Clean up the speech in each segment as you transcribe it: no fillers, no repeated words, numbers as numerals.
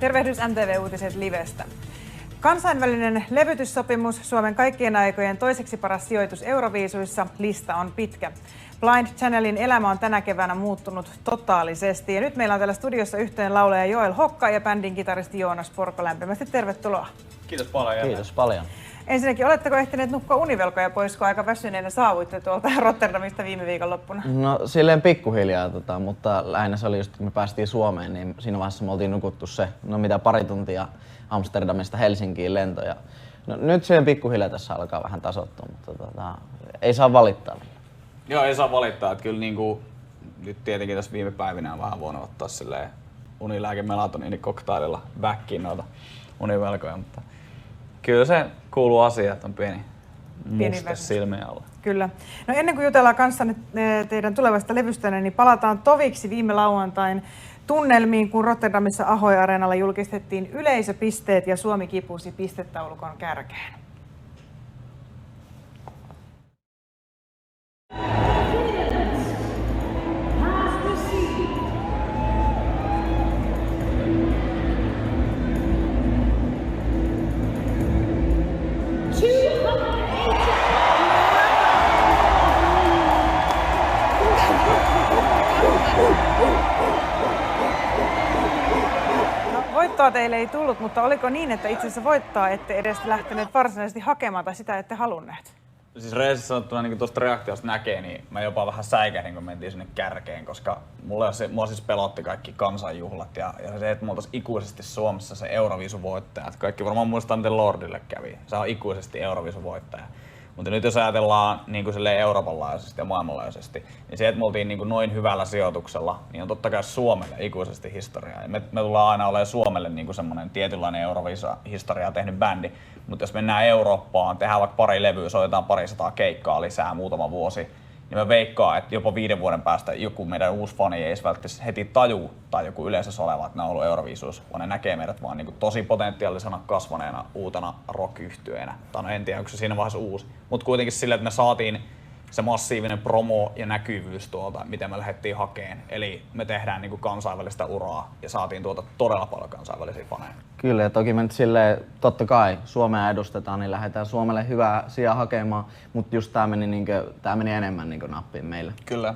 Tervehdys MTV-uutiset livestä. Kansainvälinen levytyssopimus, Suomen kaikkien aikojen toiseksi paras sijoitus Euroviisuissa, lista on pitkä. Blind Channelin elämä on tänä keväänä muuttunut totaalisesti. Ja nyt meillä on täällä studiossa yhteen laulaja Joel Hokka ja bändin kitaristi Joonas Porko. Lämpimästi tervetuloa. Kiitos paljon. Kiitos paljon. Ensinnäkin, oletteko ehtineet nukkua univelkoja pois, kun aika väsyneenä saavuitte tuolta Rotterdamista viime viikonloppuna? No silleen pikkuhiljaa, mutta lähinnä se oli just, kun me päästiin Suomeen, niin siinä vaiheessa me oltiin nukuttu pari tuntia Amsterdamista Helsinkiin lentoja. No nyt silleen pikkuhiljaa tässä alkaa vähän tasoittua, mutta ei saa valittaa. Joo, ei saa valittaa. Että kyllä nyt tietenkin tässä viime päivinä on vähän voinut ottaa silleen unilääke melatoniinikoktaililla backiin noita univelkoja, mutta kyllä se kuuluu asiaan, että on pieni muste silmien alla. Kyllä. No ennen kuin jutellaan kanssanne teidän tulevasta levystänne, niin palataan toviksi viime lauantain tunnelmiin, kun Rotterdamissa Ahoy-areenalla julkistettiin yleisöpisteet ja Suomi kipusi pistetaulukon kärkeen. Voittoa teille ei tullut, mutta oliko niin, että itse asiassa voittaa ette edes lähteneet varsinaisesti hakemaan tai sitä ette halunneet? Siis reisissä sanottuna, niin kuin tuosta reaktiosta näkee, niin mä jopa vähän säikähdin, kun mentiin sinne kärkeen, koska mua siis pelotti kaikki kansanjuhlat ja se, että me oltaisiin ikuisesti Suomessa se Euroviisuvoittaja. Että kaikki varmaan muistaa, miten Lordille kävi. Se on ikuisesti Euroviisuvoittaja. Mutta nyt jos ajatellaan niin kuin Euroopan laajuisesti ja maailmanlaajuisesti, niin se, että me oltiin niin kuin noin hyvällä sijoituksella, niin on totta kai Suomelle ikuisesti historiaa. Me tullaan aina olemaan Suomelle niin kuin semmoinen tietynlainen Euroviisa-historiaa tehnyt bändi. Mutta jos mennään Eurooppaan, tehdään vaikka pari levyä, soitetaan parisataa keikkaa lisää muutama vuosi, niin mä veikkaan, että jopa 5 vuoden päästä joku meidän uusi fani ei välttämättä heti tajuu tai joku yleisössä oleva, että ne on ollut Euroviisuissa, vaan ne näkee meidät vaan niin kuin tosi potentiaalisena kasvaneena uutena rock-yhtyeenä. Tai no en tiedä, onko se siinä vaiheessa uusi, mutta kuitenkin sillä, että me saatiin se massiivinen promo ja näkyvyys tuolta, miten me lähdettiin hakeen. Eli me tehdään niin kuin kansainvälistä uraa ja saatiin tuolta todella paljon kansainvälisiä faneja. Kyllä, ja toki me nyt silleen, totta kai Suomea edustetaan, niin lähdetään Suomelle hyvää sijaa hakemaan, mutta just tää meni enemmän nappiin meille. Kyllä.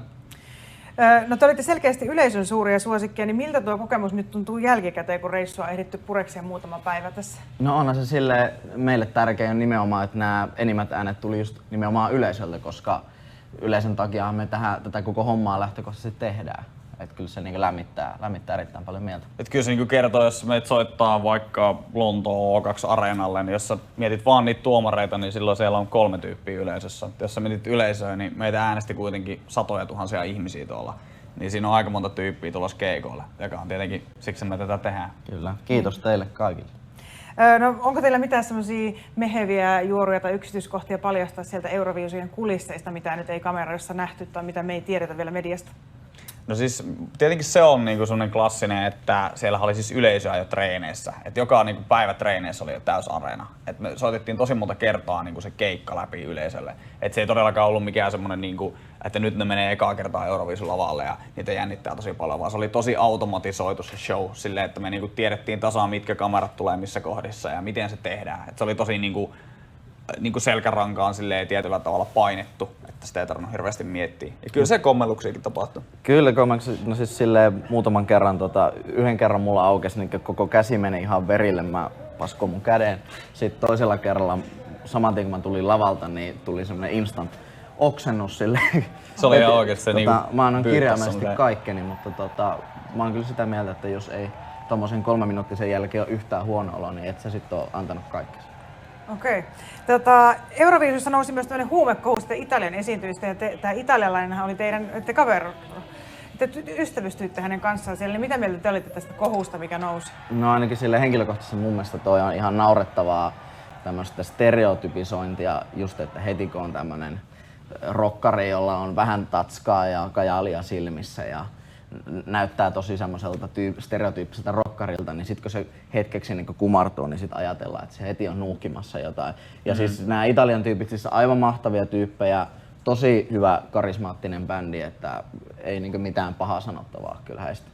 No te olitte selkeästi yleisön suuria suosikkeja, niin miltä tuo kokemus nyt tuntuu jälkikäteen, kun reissua on ehditty pureksia muutama päivä tässä? No onhan se silleen meille tärkeä nimenomaan, että nämä enimmät äänet tuli just nimenomaan yleisöltä, koska yleisön takia me tätä koko hommaa lähtökohtaisesti tehdään. Että kyllä se lämmittää erittäin paljon mieltä. Et kyllä se kertoo, jos meitä soittaa vaikka Lontoon O2-areenalle, niin jos sä mietit vaan niitä tuomareita, niin silloin siellä on 3 tyyppiä yleisössä. Jos sä mietit yleisöä, niin meitä äänesti kuitenkin satoja tuhansia ihmisiä tuolla. Niin siinä on aika monta tyyppiä tulossa keikoille, joka on tietenkin siksi me tätä tehdään. Kyllä. Kiitos teille kaikille. No, onko teillä mitään semmoisia meheviä juoruja tai yksityiskohtia paljastaa sieltä Euroviisujen kulisseista, mitä nyt ei kameroissa nähty tai mitä me ei tiedetä vielä mediasta? No siis tietenkin se on niinku semmoinen klassinen, että siellä oli siis yleisöä jo treeneissä. Et joka niinku päivä treeneissä oli jo täys areena. Et me soitettiin tosi monta kertaa niinku se keikka läpi yleisölle. Et se ei todellakaan ollut mikään semmoinen, niinku, että nyt ne menee ekaa kertaa Euroviisun lavalle ja niitä jännittää tosi paljon, vaan se oli tosi automatisoitu se show silleen, että me niinku tiedettiin tasan mitkä kamerat tulee missä kohdissa ja miten se tehdään. Et se oli tosi niinku selkärankaan silleen tietyllä tavalla painettu, että sitä ei tarvinnut hirveästi miettiä. Ja kyllä se kommelluksiakin tapahtui. Kyllä no siis silleen muutaman kerran, yhden kerran mulla aukesi, niin koko käsi meni ihan verille, mä paskoin mun käden. Sitten toisella kerralla, saman tien kun mä tulin lavalta, niin tuli semmonen instant oksennus silleen. Se oli ihan oikeesti se mä annan kirjaimellisesti kaikkeni, mutta mä oon kyllä sitä mieltä, että jos ei tommosen 3 minuuttisen jälkeen ole yhtään huono olo, niin et sä sit oo antanut kaikkea. Okei. Euroviisussa nousi myös tämmöinen huumekohu Italian esiintyjistä ja tämä italialainenhan oli teidän kaveri. Te ystävystyitte hänen kanssaan siellä, niin mitä mieltä te olitte tästä kohusta, mikä nousi? No ainakin sille henkilökohtaisesti mun mielestä toi on ihan naurettavaa tämmöistä stereotypisointia, just että heti kun on tämmönen rokkari, jolla on vähän tatskaa ja kajalia silmissä ja näyttää tosi semmoiselta stereotyyppiseltä rokkarilta, niin sit kun se hetkeksi niin kumartuu, niin sit ajatellaan, että se heti on nuukkimassa jotain. Ja siis nämä Italian tyypit, siis aivan mahtavia tyyppejä, tosi hyvä karismaattinen bändi, että ei mitään pahaa sanottavaa kyllä heistä.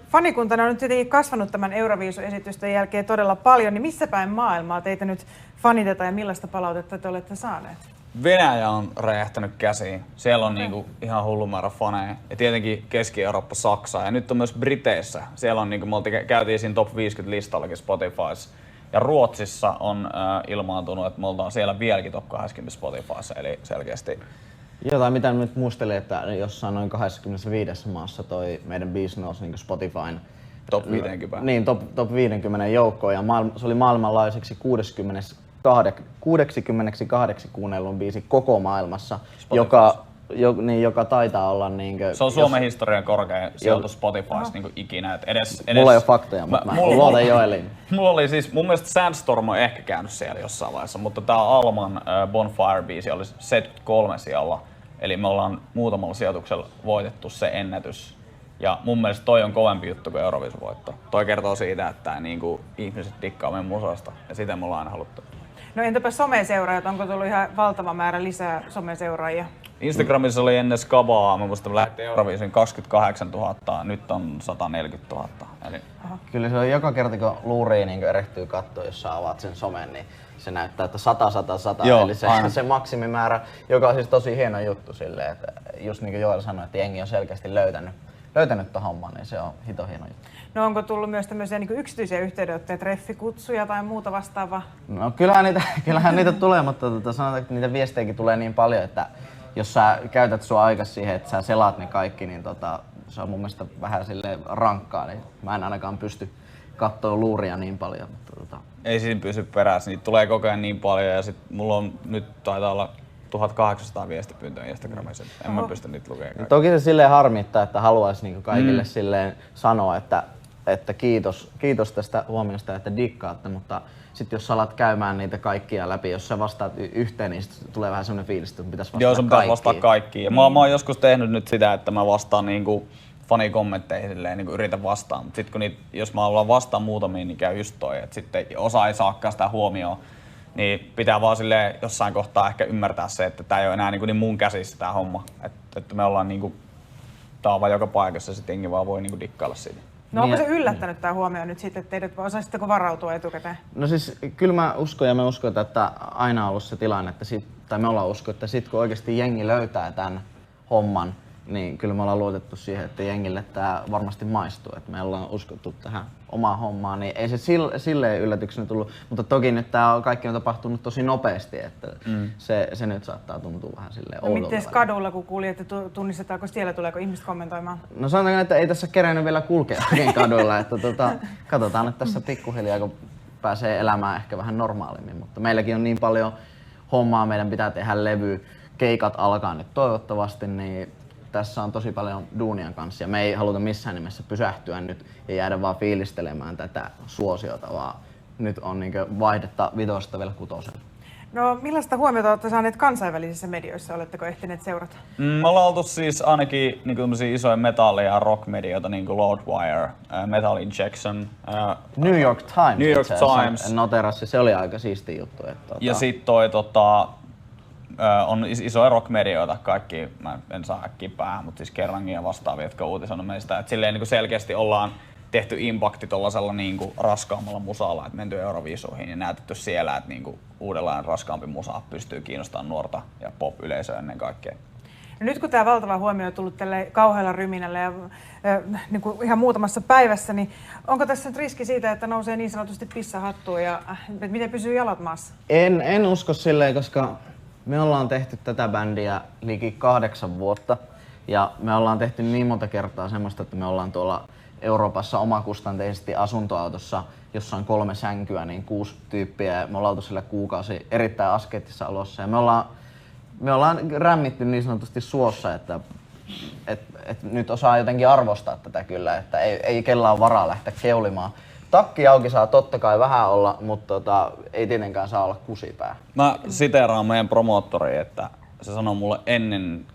Fanikuntana on nyt tietenkin kasvanut tämän Euroviisu-esitysten jälkeen todella paljon, niin missä päin maailmaa teitä nyt fanitetaan ja millaista palautetta te olette saaneet? Venäjä on räjähtänyt käsiin. Siellä on niinku ihan hullu määrä faneja. Ja tietenkin Keski-Eurooppa, Saksa ja nyt on myös Briteissä. Siellä on, niinku, me käytiin siinä top 50 listallakin Spotifys. Ja Ruotsissa on ilmaantunut, että me ollaan siellä vieläkin top 20 Spotifyssa, eli selkeästi. Jotain mitä nyt muistelin, että jossain noin 25 maassa toi meidän biisi nousi niin Spotifyn Top 50. Niin, top 50 joukkoon ja se oli maailmanlaajuiseksi 68 kuunnellun biisi koko maailmassa, joka taitaa olla niinkö... Se on Suomen historian korkein sijoitus Spotifys niinku ikinä. Et edes, mulla ei ole faktoja, mutta mä luotan Joeliin. Mulla oli siis, mun mielestä Sandstorm on ehkä käynyt siellä jossain vaiheessa, mutta tää Alman Bonfire-biisi oli 73 sijalla. Eli me ollaan muutamalla sijoituksella voitettu se ennätys. Ja mun mielestä toi on kovempi juttu kuin Euroviisu-voitto. Toi kertoo siitä, että niinku ihmiset dikkaa meidän musasta ja sitä me ollaan aina haluttu. No entäpä someseuraajat? Onko tullut ihan valtava määrä lisää someseuraajia? Instagramissa oli ennen Skabaa, mä muistan, me lähti Euroviisin 28 000, nyt on 140 000. Eli... Kyllä se on joka kerta, kun luurii niin erehtyy katsoa, jos sä avaat sen somen, niin se näyttää, että 100, 100, 100. Joo, eli se maksimimäärä, joka on siis tosi hieno juttu silleen, että just niin kuin Joel sanoi, että jengi on selkeästi löytänyt ton homman, niin se on hito hieno juttu. No onko tullut myös tämmöisiä niin yksityisiä yhteydenottoja, treffikutsuja tai muuta vastaavaa? No kyllähän niitä tulee, mutta sanotaan, että niitä viestejäkin tulee niin paljon, että jos sä käytät sua aikas siihen, että sä selaat ne kaikki, niin se on mun mielestä vähän silleen rankkaa, niin mä en ainakaan pysty kattoo luuria niin paljon. Mutta ei siinä pysy perässä, niitä tulee koko ajan niin paljon ja sit mulla on nyt taitaa olla 1800 viestipyyntöä Instagramissa, en mä pysty niitä lukemaan kaikki. Toki se silleen harmittaa, että haluaisi niinku kaikille silleen sanoa, että kiitos tästä huomiosta, että dikkaatte, mutta sitten jos sä alat käymään niitä kaikkia läpi, jos sä vastaat yhteen, niin tulee vähän semmoinen fiilis, että pitäisi vastata kaikkiin. Joo, sun pitäisi vastata kaikkiin. Ja mä oon joskus tehnyt nyt sitä, että mä vastaan niinku fanikommentteihin silleen, niinku yritän vastaan, mutta sit kun jos mä haluan vastaan muutamiin, niin käy just toi, että sitten osa ei saakaan sitä huomioon. Niin pitää vaan silleen jossain kohtaa ehkä ymmärtää se, että tää ei ole enää niin mun käsissä tää homma. Että me ollaan niinku, tää on vaan joka paikassa ja sit jengi vaan voi niinku dikkailla siitä. No onko se yllättänyt tää huomio nyt sitten, että teidät osaisitteko varautua etukäteen? No siis kyllä mä uskon ja me uskon, että aina on ollut se tilanne, että tai me ollaan uskon, että sit kun oikeesti jengi löytää tän homman, niin kyllä me ollaan luotettu siihen, että jengille tää varmasti maistuu, että me ollaan uskottu tähän omaan hommaan, niin ei se silleen yllätyksenä tullut, mutta toki nyt tää kaikki on tapahtunut tosi nopeasti, että se nyt saattaa tuntua vähän silleen oudolta. No miten kadulla kun kuulijat, tunnistetaanko siellä, tuleeko ihmiset kommentoimaan? No sanotaanko, että ei tässä kerennyt vielä kulkea kadulla, että katsotaan nyt tässä pikkuhiljaa, kun pääsee elämään ehkä vähän normaalimmin, mutta meilläkin on niin paljon hommaa, meidän pitää tehdä levy, keikat alkaa nyt toivottavasti, niin tässä on tosi paljon duunian kanssa ja me ei haluta missään nimessä pysähtyä nyt ja jäädä vaan fiilistelemään tätä suosiota, vaan nyt on niinkö vaihdetta 5 vielä 6. No millaista huomiota olette saaneet kansainvälisissä medioissa? Oletteko ehtineet seurata? Me ollaan oltu siis ainakin niinku isoja metalli- ja rock-medioita, niin kuin Loudwire, Metal Injection. New York Times. New York Times. Noterassi, se oli aika siisti juttu. Että, ja sit toi on isoja rock-medioita kaikki, mä en saa äkkiä päähän, mutta siis Kerrangin ja vastaavia, jotka on uutisoinut meistä. Et silleen niin selkeästi ollaan tehty impakti tollasella niin raskaammalla musalla, että menty Euroviisuihin ja näytetty siellä, että niin uudenlainen raskaampi musa pystyy kiinnostamaan nuorta ja pop-yleisöä ennen kaikkea. No nyt kun tämä valtava huomio on tullut tälle kauhealla ryminälle ja niin kuin ihan muutamassa päivässä, niin onko tässä nyt riski siitä, että nousee niin sanotusti pissahattuun ja miten pysyy jalat maassa? En usko silleen, koska me ollaan tehty tätä bändiä liki 8 vuotta ja me ollaan tehty niin monta kertaa semmoista, että me ollaan tuolla Euroopassa omakustanteisesti asuntoautossa, jossa on 3 sänkyä, niin 6 tyyppiä ja me ollaan oltu sillä kuukausi erittäin askeettisessa olossa ja me ollaan rämmitty niin sanotusti suossa, että nyt osaa jotenkin arvostaa tätä kyllä, että ei kellään ole varaa lähteä keulimaan. Takki auki saa totta kai vähän olla, mutta ei tietenkään saa olla kusipää. Mä siteeraan meidän promoottoria, että se sanoi mulle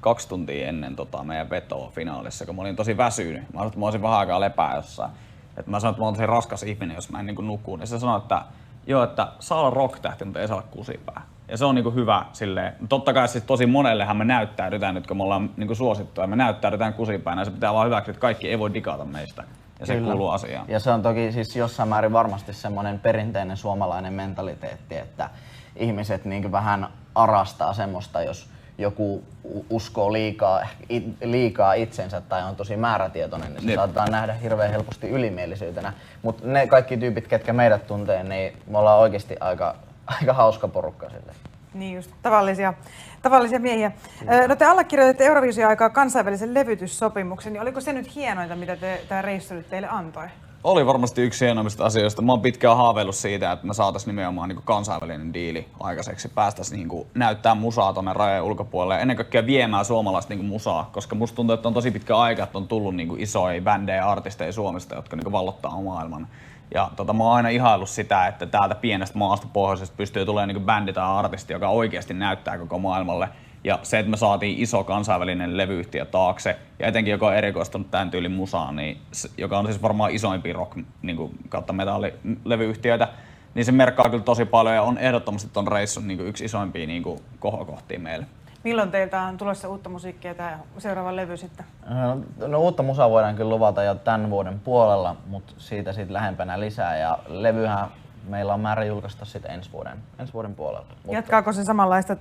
2 tuntia ennen meidän vetoa finaalissa, kun mä olin tosi väsynyt. Mä sanoin, että mä olisin vähän aikaa lepää jossain. Että mä sanoin, että mä oon tosi raskas ihminen, jos mä en nuku. Niin se sanoi, että joo, että saa olla rock-tähti, mutta ei saa olla kusipää. Ja se on niinku hyvä silleen. Totta kai siis tosi monellehan me näyttäydytään nyt, kun me ollaan niinku suosittuja. Me näyttäydytään kusipäin ja se pitää vaan hyväksyä, että kaikki ei voi digata meistä. Ja se kuuluu asiaan. Ja se on toki siis jossain määrin varmasti semmoinen perinteinen suomalainen mentaliteetti, että ihmiset niin vähän arastaa semmoista, jos joku uskoo liikaa itsensä tai on tosi määrätietoinen, niin se saattaa nähdä hirveän helposti ylimielisyytenä. Mutta ne kaikki tyypit, ketkä meidät tuntee, niin me ollaan oikeasti aika hauska porukka sille. Niin just, tavallisia miehiä. No te allekirjoititte Euroviisun aikaa kansainvälisen levytyssopimuksen, niin oliko se nyt hienointa, mitä tämä reissu nyt teille antoi? Oli varmasti yksi hienoimmista asioista. Mä oon pitkään haaveillut siitä, että me saatais nimenomaan niin kansainvälinen diili aikaiseksi. Päästäis niin näyttää musaa tonne rajojen ulkopuolelle ja ennen kaikkea viemään suomalaista niin musaa. Koska musta tuntuu, että on tosi pitkä aika, että on tullut niin isoja bändejä ja artisteja Suomesta, jotka niin vallottaa maailman. Ja mä oon aina ihaillut sitä, että täältä pienestä maasta pohjoisesta pystyy tulemaan niin bändi tai artisti, joka oikeasti näyttää koko maailmalle. Ja se, että me saatiin iso kansainvälinen levyyhtiö taakse, ja etenkin joka on erikoistunut tämän tyylin musaan, niin joka on siis varmaan isoimpia rock kautta metallilevyyhtiöitä, niin se merkkaa kyllä tosi paljon ja on ehdottomasti ton reissun yksi isoimpia kohokohtia meille. Milloin teiltä on tulossa uutta musiikkia tämä seuraava levy sitten? No uutta musaa voidaan kyllä luvata jo tämän vuoden puolella, mutta siitä sitten lähempänä lisää. Ja levyhän meillä on määrä julkaista sitten ensi vuoden puolella. Jatkaako se samanlaista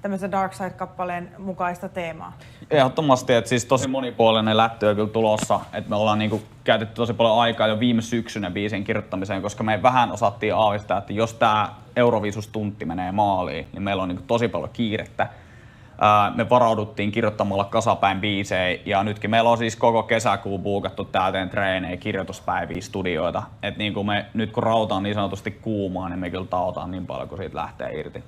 tämmöistä Dark Side-kappaleen mukaista teemaa? Ehdottomasti, että siis tosi monipuolinen lähtö on kyllä tulossa. Että me ollaan käytetty tosi paljon aikaa jo viime syksynä biisin kirjoittamiseen, koska me vähän osattiin aavistaa, että jos tämä Euroviisus-tuntti menee maaliin, niin meillä on tosi paljon kiirettä. Me varauduttiin kirjoittamalla kasapäin biisejä ja nytkin meillä on siis koko kesäkuu buukattu täyteen treenejä, kirjoituspäiviä, studioita. Et me nyt kun rauta on niin sanotusti kuumaa, niin me kyllä taotaan niin paljon, kun siitä lähtee irti.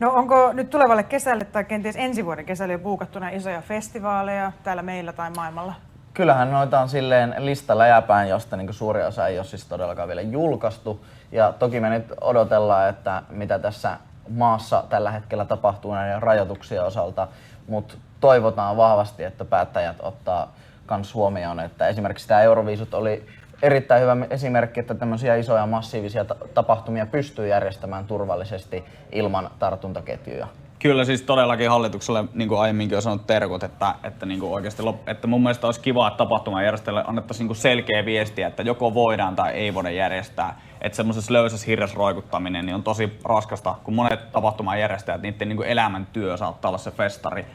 No onko nyt tulevalle kesälle tai kenties ensi vuoden kesälle jo buukattuna isoja festivaaleja täällä meillä tai maailmalla? Kyllähän noita on silleen listalla jääpäin, josta suuri osa ei ole siis todellakaan vielä julkaistu. Ja toki me nyt odotellaan, että mitä tässä maassa tällä hetkellä tapahtuu näiden rajoituksien osalta, mutta toivotaan vahvasti, että päättäjät ottaa kans huomioon, että esimerkiksi tämä Euroviisut oli erittäin hyvä esimerkki, että tämmöisiä isoja massiivisia tapahtumia pystyy järjestämään turvallisesti ilman tartuntaketjuja. Kyllä siis todellakin hallitukselle, niin kuin aiemminkin on sanonut terkut, että oikeasti, että mun mielestä olisi kiva, että tapahtumajärjestäjille annettaisiin selkeä viestiä, että joko voidaan tai ei voida järjestää. Että semmoisessa löysässä hirressä roikuttaminen niin on tosi raskasta, kun monet tapahtumajärjestäjät, niiden elämäntyö saattaa olla se festari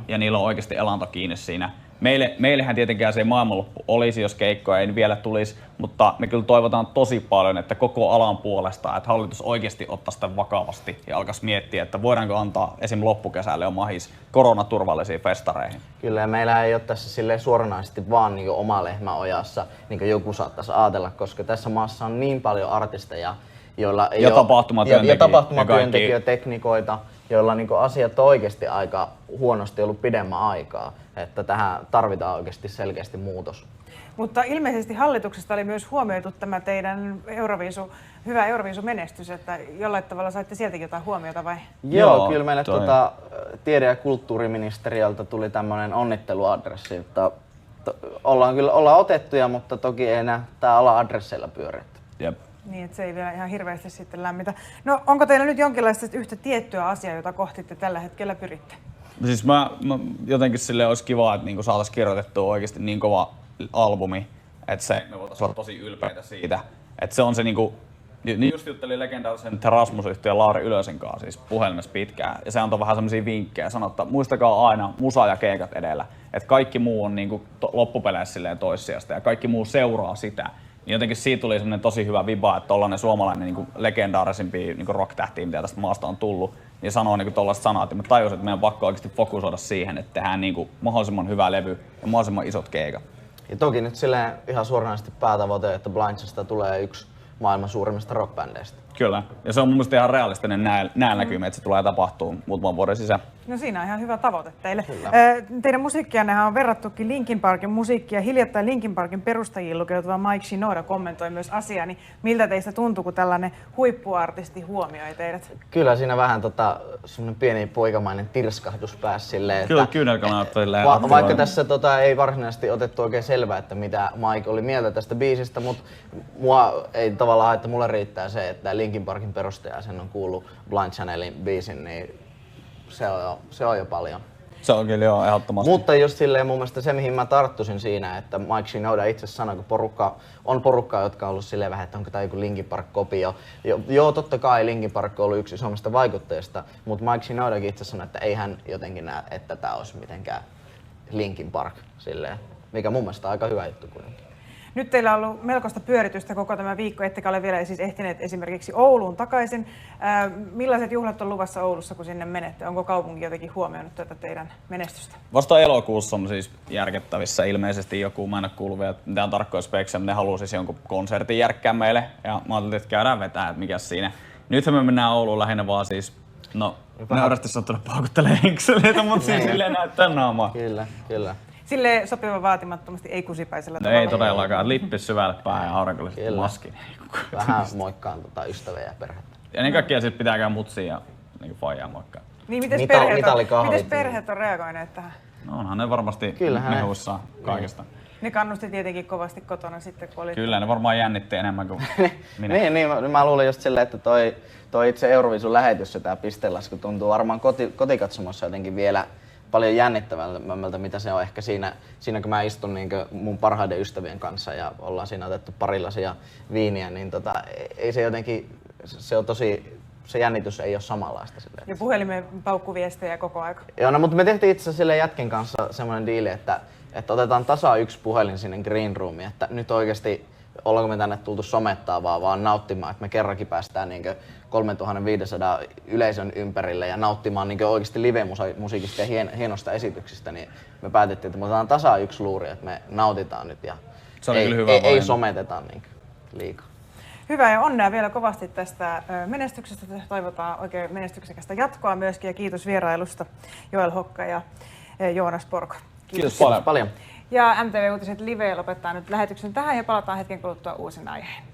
ja niillä on oikeasti elanto kiinni siinä. Meillähän tietenkään se maailmanloppu olisi, jos keikkoja ei vielä tulisi, mutta me kyllä toivotaan tosi paljon, että koko alan puolesta, että hallitus oikeasti ottaisi sitä vakavasti ja alkaisi miettiä, että voidaanko antaa esim. Loppukesälle jo mahis koronaturvallisiin festareihin. Kyllä, ja meillä ei ole tässä silleen suoranaisesti vaan oma lehmä ojassa, niin kuin joku saattaisi ajatella, koska tässä maassa on niin paljon artisteja, joilla ei ole tapahtumatyöntekijöitä, teknikoita, joilla asiat on oikeasti aika huonosti ollut pidemmän aikaa, että tähän tarvitaan oikeasti selkeästi muutos. Mutta ilmeisesti hallituksesta oli myös huomioitu tämä teidän hyvä Euroviisu-menestys, että jollain tavalla saitte sieltäkin jotain huomiota vai? Joo, kyllä meille tiede- ja kulttuuriministeriöltä tuli tämmöinen onnitteluadressi, että ollaan otettuja, mutta toki ei enää tää ala adresseilla pyöritty. Jep. Niin, että se ei vielä ihan hirveästi sitten lämmitä. No, onko teillä nyt jonkinlaista yhtä tiettyä asiaa, jota kohti te tällä hetkellä pyritte? Siis mä jotenkin silleen olisi kiva, että saataisiin kirjoitettua oikeasti niin kova albumi, että me voitaisiin olla tosi ylpeitä siitä. Että se on se niin just juttelin legendaarisen Rasmus-yhtiön Lauri Ylösen kanssa siis puhelimessa pitkään. Ja se antoi vähän semmosia vinkkejä ja sanoi, että muistakaa aina musa ja keikat edellä. Että kaikki muu on loppupeleissä silleen toissijasta ja kaikki muu seuraa sitä. Niin jotenkin siitä tuli semmoinen tosi hyvä viba, että tollainen suomalainen legendaarisimpia rock-tähtiä, mitä tästä maasta on tullut, niin sanoo tollaiset sanat. Ja mä tajusin, että meidän on pakko oikeasti fokusoida siihen, että tehdään mahdollisimman hyvä levy ja mahdollisimman isot keikat. Ja toki nyt silleen ihan suoranaisesti päätavoite, että Blindsista tulee yksi maailman suurimmista rockbändeistä. Kyllä, ja se on mun mielestä ihan realistinen näillä näkymin, että se tulee tapahtuu muutaman vuoden sisään. No siinä on ihan hyvä tavoite teille. Teidän musiikkiannehan on verrattukin Linkin Parkin musiikkia. Hiljattain Linkin Parkin perustajiin lukeutuva Mike Shinoda kommentoi myös asiaa, niin miltä teistä tuntuu, kun tällainen huippuartisti huomioi teidät? Kyllä siinä vähän semmoinen pieni poikamainen tirskahdus pääsi silleen, kyllä kyynelkana vaikka tässä ei varsinaisesti otettu oikein selvää, että mitä Mike oli mieltä tästä biisistä, mutta mua ei tavallaan, että mulle riittää se, että Linkin Parkin perustaja ja sen on kuullut Blind Channelin biisin, niin se on jo paljon. Se on kyllä joo, ehdottomasti. Mutta just silleen mun mielestä se, mihin mä tarttusin siinä, että Mike Shinoda itse sanoi, kun porukkaa, jotka on ollut silleen vähän, että onko tää joku Linkin Park-kopio. Joo, totta kai Linkin Park on ollut yksi isommista vaikutteista, mutta Mike Shinodakin itse sanoi, että ei hän jotenkin näe, että tää olisi mitenkään Linkin Park, silleen, mikä mun mielestä on aika hyvä juttu kuitenkin. Nyt teillä on ollut melkoista pyöritystä koko tämä viikko, ettekä ole vielä siis ehtineet esimerkiksi Ouluun takaisin. Millaiset juhlat on luvassa Oulussa, kun sinne menette? Onko kaupunki jotenkin huomioinut tätä teidän menestystä? Vasta elokuussa on siis järkettävissä ilmeisesti joku, mä en ole kuullut vielä mitään tarkkoja speksejä, mutta ne haluaa siis jonkun konsertin järkkää meille. Ja mä ajattelin, että käydään vetää, että mikä siinä. Nythän me mennään Ouluun lähinnä vaan siis, no nöyrästi sattuna paukuttelemaan henkseleitä, mutta siis silleen näyttää naamaa. Kyllä. Silleen sopiva vaatimattomasti, ei kusipäisellä No tavalla. ei todellakaan, lippis syvälle päähän ja aurinkolliset maskin. Vähän moikkaan ystäviä ja perhettä. Ja niin kaikkia sit pitää käydä mutsia ja niin faijaa moikkaan. Niin, mites perheet on reagoineet tähän? No onhan ne varmasti mehuissaan kaikesta. Ne kannusti tietenkin kovasti kotona sitten, kun oli... Kyllä, ne varmaan jännitti enemmän kuin minä. niin, mä luulen just silleen, että toi itse Euroviisun lähetys ja tää pistelasku tuntuu varmaan kotikatsomossa jotenkin vielä paljon jännittävämmältä, mitä se on ehkä siinä kun mä istun niin mun parhaiden ystävien kanssa ja ollaan siinä otettu pari lasia viiniä, niin ei se jotenkin, se jännitys ei ole samanlaista. Silleen. Ja puhelimeen paukkuviestejä koko aika. Joo, no, mutta me tehtiin itse asiassa sille jätken kanssa semmoinen diili, että otetaan tasa yksi puhelin sinne green roomiin, että nyt oikeasti ollaanko me tänne tultu somettaa vaan nauttimaan, että me kerrankin päästään niin 3500 yleisön ympärille ja nauttimaan niin oikeasti live-musiikista ja hienosta esityksistä, niin me päätettiin, että me otetaan tasa yksi luuri, että me nautitaan nyt ja ei someteta niin liikaa. Hyvä ja onnea vielä kovasti tästä menestyksestä. Toivotaan oikein menestyksekästä jatkoa myöskin ja kiitos vierailusta Joel Hokka ja Joonas Porko. Kiitos paljon. Ja MTV Uutiset Live lopettaa nyt lähetyksen tähän ja palataan hetken kuluttua uusin aiheen.